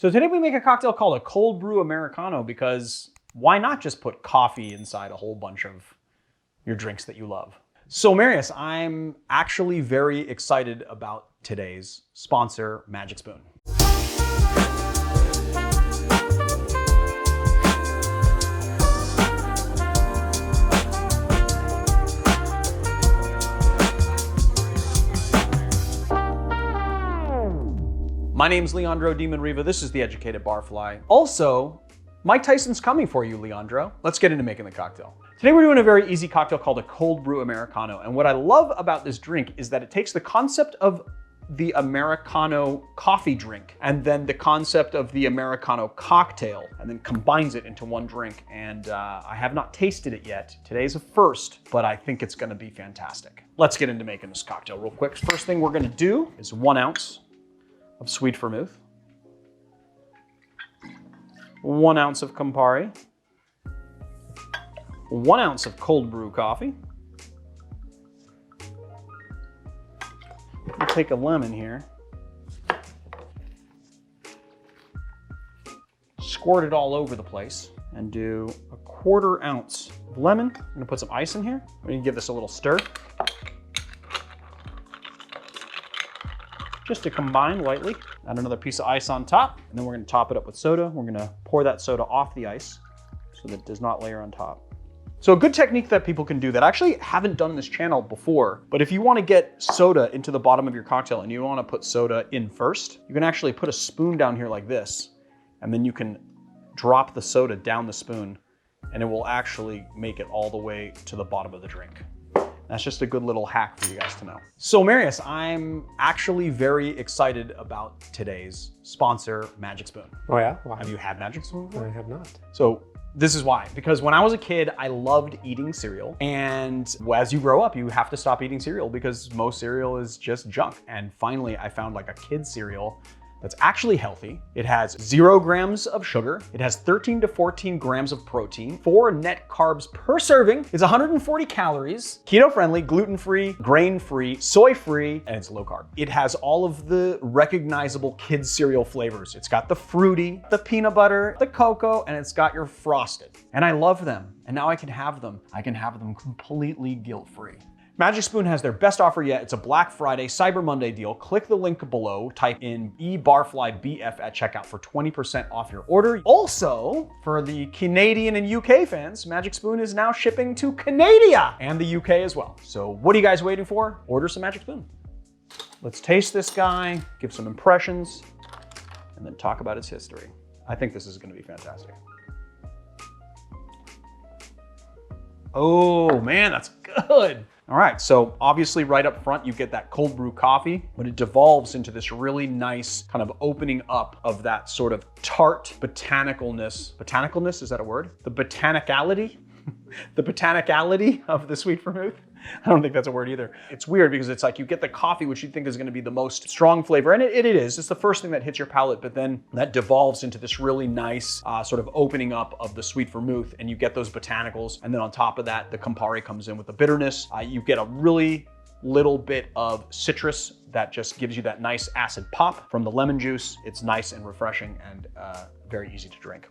So today we make a cocktail called a cold brew Americano because why not just put coffee inside a whole bunch of your drinks that you love? So Marius, I'm actually very excited about today's sponsor, Magic Spoon. My name's Leandro Dimonriva. This is The Educated Barfly. Also, Mike Tyson's coming for you, Leandro. Let's get into making the cocktail. Today we're doing a very easy cocktail called a cold brew Americano. And what I love about this drink is that it takes the concept of the Americano coffee drink and then the concept of the Americano cocktail and then combines it into one drink. And I have not tasted it yet. Today's a first, but I think it's gonna be fantastic. Let's get into making this cocktail real quick. First thing we're gonna do is 1 ounce of sweet vermouth, 1 ounce of Campari, 1 ounce of cold brew coffee. We'll take a lemon here, squirt it all over the place, and do a 1/4 ounce of lemon. I'm gonna put some ice in here. We're gonna give this a little stir. Just to combine lightly. Add another piece of ice on top, and then we're gonna top it up with soda. We're gonna pour that soda off the ice so that it does not layer on top. So a good technique that people can do that I actually haven't done on this channel before, but if you wanna get soda into the bottom of your cocktail and you wanna put soda in first, you can actually put a spoon down here like this, and then you can drop the soda down the spoon, and it will actually make it all the way to the bottom of the drink. That's just a good little hack for you guys to know. So Marius, I'm actually very excited about today's sponsor, Magic Spoon. Oh yeah? Why? Have you had Magic Spoon before? I have not. So this is why, because when I was a kid, I loved eating cereal. And as you grow up, you have to stop eating cereal because most cereal is just junk. And finally, I found like a kid's cereal that's actually healthy. It has 0 grams of sugar. It has 13 to 14 grams of protein, 4 net carbs per serving. It's 140 calories, keto-friendly, gluten-free, grain-free, soy-free, and it's low carb. It has all of the recognizable kids cereal flavors. It's got the fruity, the peanut butter, the cocoa, and it's got your frosted. And I love them. And now I can have them. I can have them completely guilt-free. Magic Spoon has their best offer yet. It's a Black Friday, Cyber Monday deal. Click the link below, type in eBarflyBF at checkout for 20% off your order. Also, for the Canadian and UK fans, Magic Spoon is now shipping to Canada and the UK as well. So what are you guys waiting for? Order some Magic Spoon. Let's taste this guy, give some impressions, and then talk about its history. I think this is gonna be fantastic. Oh man, that's good. All right, so obviously right up front, you get that cold brew coffee, but it devolves into this really nice kind of opening up of that sort of tart botanicalness. Botanicalness, is that a word? The botanicality? The botanicality of the sweet vermouth? I don't think that's a word either. It's weird because it's like you get the coffee, which you think is gonna be the most strong flavor, and it is. It's the first thing that hits your palate, but then that devolves into this really nice sort of opening up of the sweet vermouth, and you get those botanicals, and then on top of that, the Campari comes in with the bitterness. You get a really little bit of citrus that just gives you that nice acid pop from the lemon juice. It's nice and refreshing and very easy to drink.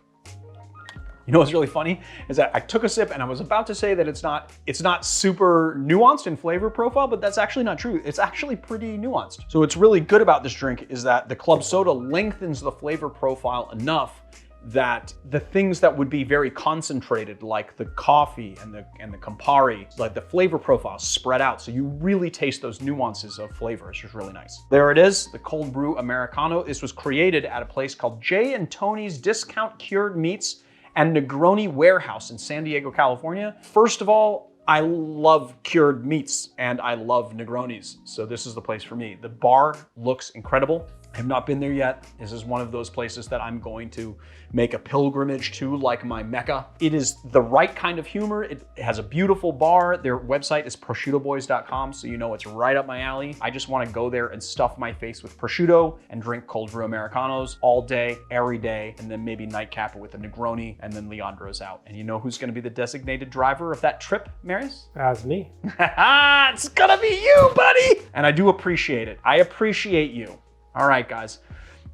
You know what's really funny is that I took a sip and I was about to say that it's not super nuanced in flavor profile, but that's actually not true. It's actually pretty nuanced. So what's really good about this drink is that the club soda lengthens the flavor profile enough that the things that would be very concentrated, like the coffee and the Campari, like the flavor profile spread out. So you really taste those nuances of flavor. It's just really nice. There it is, the cold brew Americano. This was created at a place called J and Tony's Discount Cured Meats and Negroni Warehouse in San Diego, California. First of all, I love cured meats and I love Negronis, so this is the place for me. The bar looks incredible. I have not been there yet. This is one of those places that I'm going to make a pilgrimage to, like my Mecca. It is the right kind of humor. It has a beautiful bar. Their website is prosciuttoboys.com, so you know it's right up my alley. I just want to go there and stuff my face with prosciutto and drink cold brew Americanos all day, every day, and then maybe nightcap it with a Negroni, and then Leandro's out. And you know who's going to be the designated driver of that trip, Marius? That's me. It's gonna be you, buddy! And I do appreciate it. I appreciate you. All right, guys.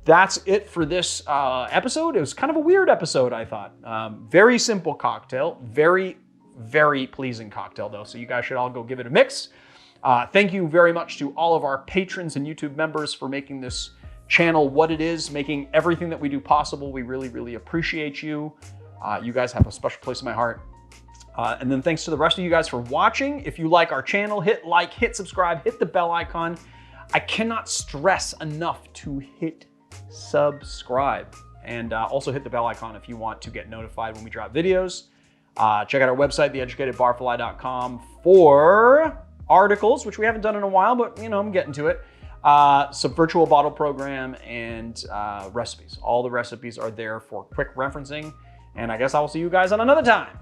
that's it for this episode. It was kind of a weird episode, I thought. Very simple cocktail, very, very pleasing cocktail though. So you guys should all go give it a mix. Thank you very much to all of our patrons and YouTube members for making this channel what it is, making everything that we do possible. We really, really appreciate you. You guys have a special place in my heart. And then thanks to the rest of you guys for watching. If you like our channel, hit like, hit subscribe, hit the bell icon. I cannot stress enough to hit subscribe. And also hit the bell icon if you want to get notified when we drop videos. Check out our website, theeducatedbarfly.com, for articles, which we haven't done in a while, but you know, I'm getting to it. Some virtual bottle program and recipes. All the recipes are there for quick referencing. And I guess I will see you guys on another time.